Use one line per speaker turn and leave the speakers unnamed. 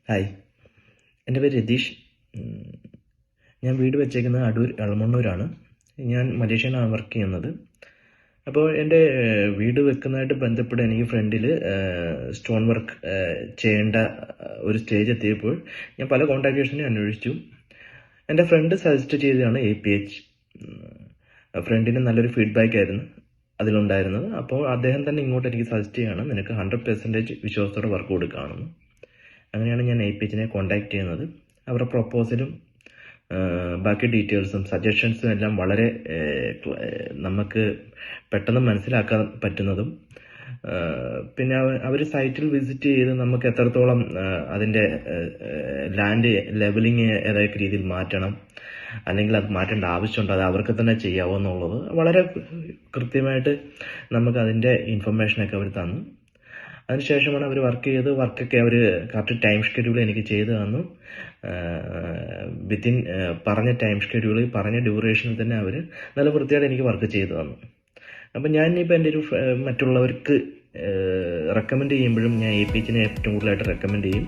Hi, എൻ്റെ പേര് രതീഷ്. ഞാൻ വീട് വെച്ചേക്കുന്നത് അടൂർ എളമണ്ണൂരാണ്. ഞാൻ മലേഷ്യയിലാണ് വർക്ക് ചെയ്യുന്നത്. അപ്പോൾ എൻ്റെ വീട് വെക്കുന്നതായിട്ട് ബന്ധപ്പെട്ട് എനിക്ക് ഫ്രണ്ടിൽ സ്റ്റോൺ വർക്ക് ചെയ്യേണ്ട ഒരു സ്റ്റേജ് എത്തിയപ്പോൾ ഞാൻ പല കോൺട്രാക്ടേഴ്സിനെ അന്വേഷിച്ചു. എൻ്റെ ഫ്രണ്ട് സജസ്റ്റ് ചെയ്തതാണ് APH. ഫ്രണ്ടിന് നല്ലൊരു ഫീഡ്ബാക്ക് ആയിരുന്നു അതിലുണ്ടായിരുന്നത്. അപ്പോൾ അദ്ദേഹം തന്നെ ഇങ്ങോട്ട് എനിക്ക് സജസ്റ്റ് ചെയ്യുകയാണ്, നിനക്ക് 100% വിശ്വാസത്തോടെ വർക്ക് കൊടുക്കുകയാണെന്ന്. അങ്ങനെയാണ് ഞാൻ APHനെ കോൺടാക്ട് ചെയ്യുന്നത്. അവരുടെ പ്രൊപ്പോസലും ബാക്കി ഡീറ്റെയിൽസും സജഷൻസും എല്ലാം വളരെ നമുക്ക് പെട്ടെന്ന് മനസ്സിലാക്കാൻ പറ്റുന്നതും, പിന്നെ അവർ സൈറ്റിൽ വിസിറ്റ് ചെയ്ത് നമുക്ക് എത്രത്തോളം അതിൻ്റെ ലാൻഡ് ലെവലിങ് ഏതൊക്കെ രീതിയിൽ മാറ്റണം, അല്ലെങ്കിൽ അത് മാറ്റേണ്ട ആവശ്യമുണ്ട്, അത് അവർക്ക് തന്നെ ചെയ്യാവോ എന്നുള്ളത് വളരെ കൃത്യമായിട്ട് നമുക്ക് അതിൻ്റെ ഇൻഫർമേഷനൊക്കെ അവർ തന്നു. അതിനുശേഷമാണ് അവർ വർക്കൊക്കെ അവർ കറക്റ്റ് ടൈം ഷെഡ്യൂൾ എനിക്ക് ചെയ്തു തന്നു. വിത്തിൻ പറഞ്ഞ ടൈം ഷെഡ്യൂളിൽ പറഞ്ഞ ഡ്യൂറേഷനിൽ തന്നെ അവർ നല്ല വൃത്തിയായിട്ട് എനിക്ക് വർക്ക് ചെയ്തു തന്നു. അപ്പം ഞാനിപ്പോൾ എൻ്റെ ഒരു മറ്റുള്ളവർക്ക് റെക്കമെൻഡ് ചെയ്യുമ്പോഴും ഞാൻ APHനെ ഏറ്റവും കൂടുതലായിട്ട് റെക്കമെൻഡ് ചെയ്യും.